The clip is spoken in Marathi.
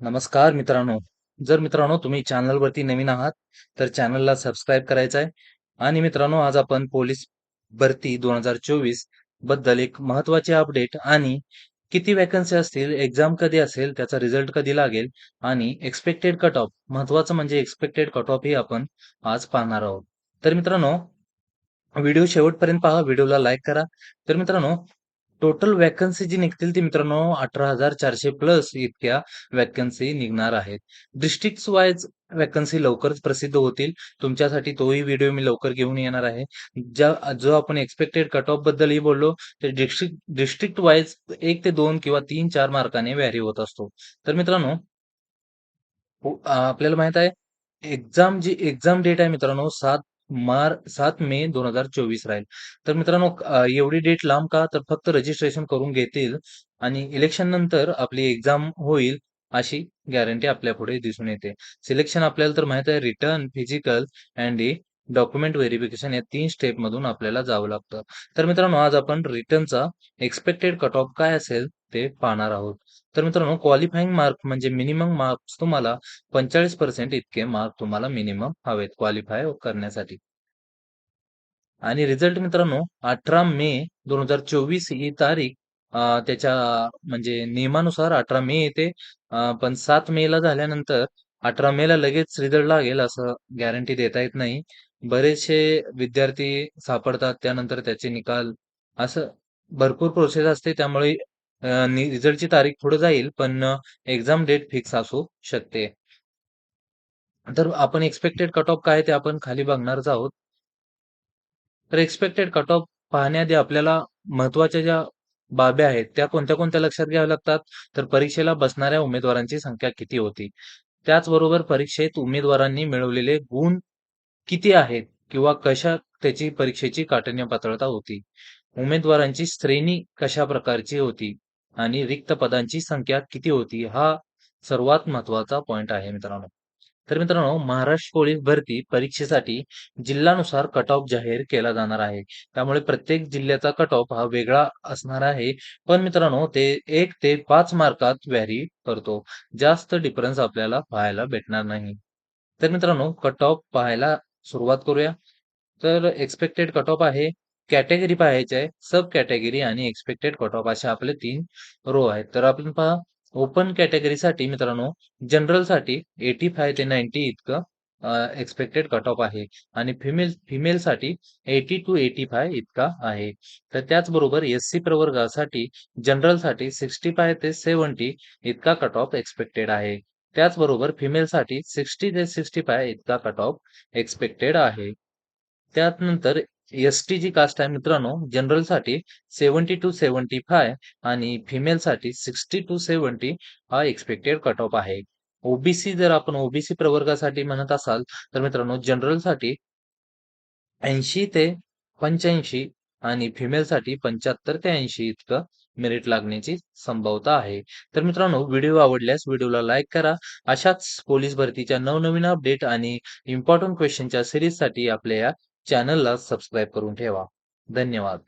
नमस्कार मित्रांनो. जर मित्रांनो तुम्ही चॅनलवरती नवीन आहात, तर चॅनलला सबस्क्राईब करायचं आहे. आणि मित्रांनो आज आपण पोलीस भरती 2024 बद्दल एक महत्त्वाचे अपडेट आणि किती वॅकन्सी असतील, एक्झाम कधी असेल, त्याचा रिझल्ट कधी लागेल आणि एक्स्पेक्टेड कट ऑफ महत्त्वाचं म्हणजे एक्स्पेक्टेड कट ऑफ ही आपण आज पाहणार आहोत. तर मित्रांनो व्हिडिओ शेवटपर्यंत पहा, व्हिडिओला लाईक करा. तर मित्रांनो टोटल वॅकन्सी जी निघतील ती मित्रांनो 18,400 प्लस इतक्या वॅकन्सी निघणार आहेत. डिस्ट्रिक्ट वाईज वॅकन्सी लवकरच प्रसिद्ध होतील. तुमच्यासाठी तोही व्हिडिओ मी लवकर घेऊन येणार आहे. जो आपण एक्सपेक्टेड कट ऑफ बद्दलही बोललो, तर डिस्ट्रिक्ट वाईज 1 ते 2 किंवा 3-4 मार्काने व्हॅरी होत असतो. तर मित्रांनो आपल्याला माहित आहे एक्झाम डेट आहे मित्रांनो 7 मे 2024 राहील. तर मित्रांनो एवढी डेट लांब का? तर फक्त रजिस्ट्रेशन करून घेतील आणि इलेक्शन नंतर आपली एक्झाम होईल अशी गॅरंटी आपल्यापुढे दिसून येते. सिलेक्शन आपल्याला तर माहित आहे return, physical and document verification या 3 स्टेपमधून आपल्याला जावं लागतं. तर मित्रांनो आज आपण रिटर्नचा एक्स्पेक्टेड कट ऑफ काय असेल ते पाहणार आहोत. तर मित्रांनो क्वालिफाईंग मार्क म्हणजे मिनिमम मार्क्स तुम्हाला 45% इतके मार्क तुम्हाला मिनिमम हवेत क्वालिफाय करण्यासाठी. आणि रिझल्ट मित्रांनो 18 मे 2024 ही तारीख त्याच्या म्हणजे नियमानुसार 18 मे येते. पण 7 मे ला झाल्यानंतर 18 मे ला लगेच रिझल्ट लागेल असं गॅरंटी देता येत नाही. बरेचसे विद्यार्थी सापडतात त्यानंतर त्याचे निकाल असं भरपूर प्रोसेस असते त्यामुळे रिझल्टची तारीख पुढे जाईल पण एक्झाम डेट फिक्स असू शकते. तर आपण एक्स्पेक्टेड कट ऑफ काय ते आपण खाली बघणारच आहोत. तर एक्स्पेक्टेड कट ऑफ पाहण्याआधी आपल्याला महत्त्वाच्या ज्या बाबी आहेत, त्या कोणत्या-कोणत्या लक्षात घ्याव्या लागतात? तर परीक्षेला बसणाऱ्या उमेदवारांची संख्या किती होती? त्याचबरोबर परीक्षेत उमेदवारांनी मिळवलेले गुण किती आहेत? किंवा कशा त्याची परीक्षेची काठिण्य पात्रता होती? उमेदवारांची श्रेणी कशा प्रकारची होती? आणि रिक्त पदांची संख्या किती होती? हा सर्वात महत्त्वाचा पॉइंट आहे मित्रांनो. तर मित्रांनो महाराष्ट्र पोलीस भरती परीक्षेसाठी जिल्हानुसार कट ऑफ जाहीर केला जाणार आहे. त्यामुळे प्रत्येक जिल्ह्याचा कट ऑफ हा वेगळा असणार आहे. पण मित्रांनो ते 1 ते 5 मार्कात व्हॅरी करतो. जास्त डिफरन्स आपल्याला पाहायला भेटणार नाही. तर मित्रांनो कट ऑफ पाहायला सुरुवात करूया. तर एक्स्पेक्टेड कट ऑफ आहे. कॅटेगरी पाहायची आहे. सब कॅटेगरी आणि एक्स्पेक्टेड कट ऑफ असे आपले 3 रो आहेत. तर आपण पहा ओपन कॅटेगरीसाठी मित्रांनो जनरलसाठी 85 ते 90 इतकं एक्स्पेक्टेड कट ऑफ आहे आणि फिमेलसाठी 80 टू 85 इतका आहे. तर त्याचबरोबर एस-सी प्रवर्गासाठी जनरलसाठी 65 ते 70 इतका कट ऑफ एक्स्पेक्टेड आहे. त्याचबरोबर फिमेलसाठी 60 ते 65 इतका कट ऑफ एक्स्पेक्टेड आहे. त्यानंतर एस-टी जी कास्ट आहे मित्रांनो जनरलसाठी 70 टू 75 आणि फिमेलसाठी 60 टू 70 हा एक्स्पेक्टेड कट ऑफ आहे. ओबीसी जर आपण ओबीसी प्रवर्गासाठी म्हणत असाल तर मित्रांनो जनरलसाठी 80 ते 85 आणि फिमेलसाठी 75 ते 80 इतकं मेरिट लागण्याची संभाव्यता आहे. तर मित्रांनो व्हिडिओ आवडल्यास व्हिडिओला लाईक करा. अशाच पोलीस भरतीच्या नवनवीन अपडेट आणि इम्पोर्टंट क्वेश्चनच्या सीरीजसाठी आपल्या या चॅनलला सबस्क्राईब करून ठेवा. धन्यवाद.